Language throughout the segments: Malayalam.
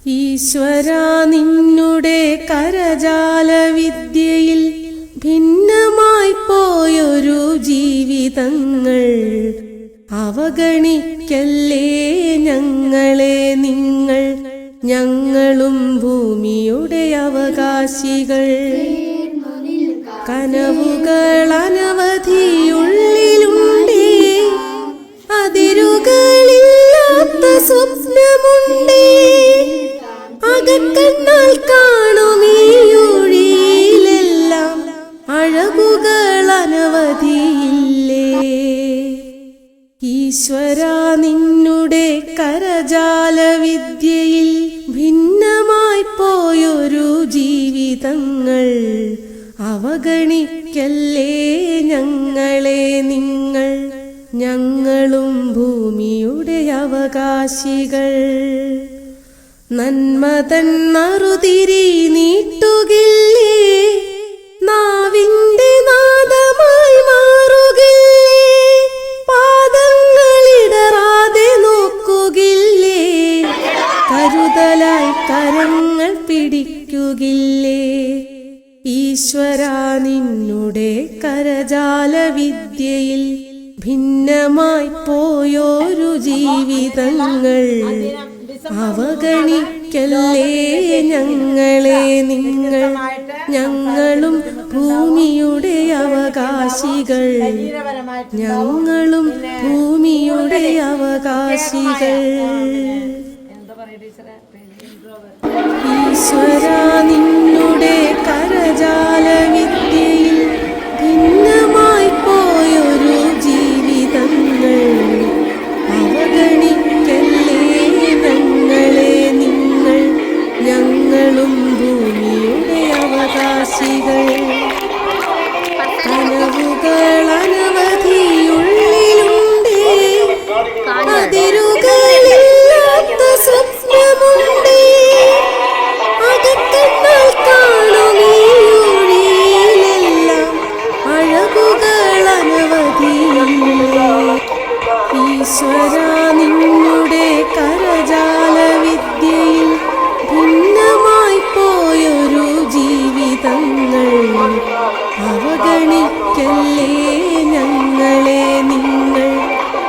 ഈശ്വരാ നിന്നുടെ കരജാല വിദ്യയിൽ ഭിന്നമായി പോയൊരു ജീവിതങ്ങൾ അവഗണിക്കല്ലേ ഞങ്ങളെ നിങ്ങൾ. ഞങ്ങളും ഭൂമിയുടെ അവകാശികൾ. കനവുകൾ അനവധിയുള്ളിലുണ്ടേ, അതിരുകളില്ലാത്ത സ്വപ്നമുണ്ടേ. അകക്കണ്ണാൽ കാണുമീ ഒഴിയിലെല്ലാം അഴകുകൾ അനവധിയില്ലേ. ഈശ്വരാ നിന്നുടെ കരജാല വിദ്യയിൽ ഭിന്നമായി പോയൊരു ജീവിതങ്ങൾ അവഗണിക്കല്ലേ ഞങ്ങളെ നിങ്ങൾ. ഞങ്ങളും ഭൂമിയുടെ അവകാശികൾ. നന്മതൻ നറുതിരി നീട്ടുകില്ലേ, നാവിന്റെ നാദമായി മാറുകില്ലേ. പാദങ്ങളിടറാതെ നോക്കുകില്ലേ, കരുതലായി കരങ്ങൾ പിടിക്കുകില്ലേ. ഈശ്വരാ നിന്നുടെ കരജാല വിദ്യയിൽ ഭിന്നമായി പോയൊരു ജീവിതങ്ങൾ അവഗണിക്കല്ലേ ഞങ്ങളെ നിങ്ങൾ. ഞങ്ങളും ഭൂമിയുടെ അവകാശികൾ. ഞങ്ങളും ഭൂമിയുടെ അവകാശികൾ. ഈശ്വരാ നിന്നുടെ കരജാല വിദ്യയിൽ ഭിന്നമായി പോയൊരു ജീവിതങ്ങൾ അവഗണിക്കല്ലേ ഞങ്ങളെ നിങ്ങൾ. ഞങ്ങളും ഭൂമിയുടെ അവകാശികൾ. കനവുകൾ അനവധിയുള്ളിലുണ്ടേ, അതിരുകളില്ലാത്ത സ്വപ്നമുണ്ടേ. അകക്കണ്ണാൽ കാണുമീ ഒഴിയിലെല്ലാം അഴകുകൾ അനവധിയില്ലേ. ഈശ്വരാ നിന്നുടെ കരജാല വിദ്യയിൽ ഭിന്നമായി പോയൊരു ജീവിതങ്ങൾ അവഗണിക്കല്ലേ ഞങ്ങളെ നിങ്ങൾ.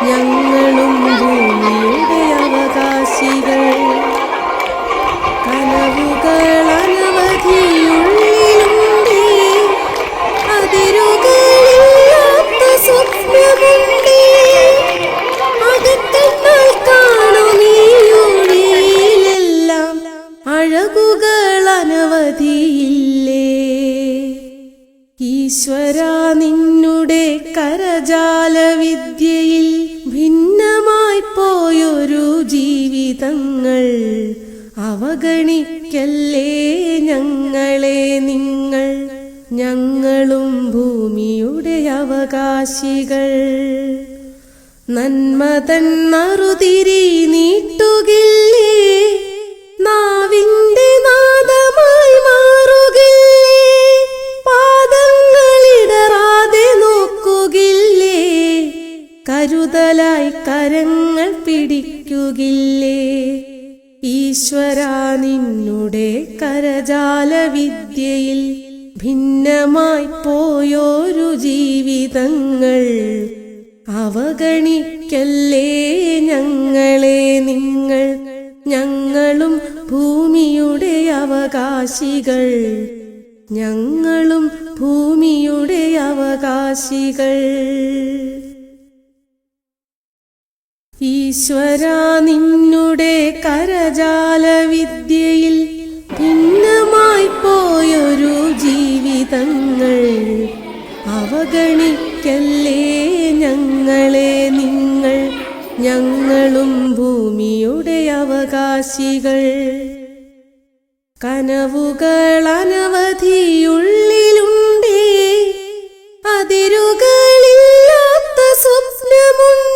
ഞങ്ങളും ഭൂമിയുടെ അവകാശികൾ. കനവുകൾ അനവധിയുള്ളിലുണ്ടേ, അതിരുകളില്ലാത്ത സ്വപ്നമുണ്ടേ. അകക്കണ്ണാൽ കാണുമീ ഒഴിയിലെല്ലാം അഴകുകൾ അനവധിയില്ലേ. ഈശ്വരാ നിന്നുടെ കരജാല വിദ്യയിൽ ഭിന്നമായി പോയൊരു ജീവിതങ്ങൾ അവഗണിക്കല്ലേ ഞങ്ങളെ നിങ്ങൾ. ഞങ്ങളും ഭൂമിയുടെ അവകാശികൾ. നന്മതൻ നറുതിരി നീട്ടുകില്ലേ, നാവിന്റെ നാദമായി മാറുകില്ലേ. പാദങ്ങളിടറാതെ നോക്കുകില്ലേ, കരുതലായി കരങ്ങൾ പിടിക്കുകില്ലേ. ഈശ്വരാ നിന്നുടെ കരജാല വിദ്യയിൽ ഭിന്നമായി പോയൊരു ജീവിതങ്ങൾ അവഗണിക്കല്ലേ ഞങ്ങളെ നിങ്ങൾ. ഞങ്ങളും ഭൂമിയുടെ അവകാശികൾ. ഞങ്ങളും ഭൂമിയുടെ അവകാശികൾ. ഈശ്വരാ നിന്നുടെ കരജാല വിദ്യയിൽ ഭിന്നമായി പോയൊരു ജീവിതങ്ങൾ അവഗണിക്കല്ലേ ഞങ്ങളെ നിങ്ങൾ. ഞങ്ങളും ഭൂമിയുടെ അവകാശികൾ. കനവുകൾ അനവധിയുള്ളിലുണ്ടേ, അതിരുകളില്ലാത്ത സ്വപ്നമുണ്ടേ.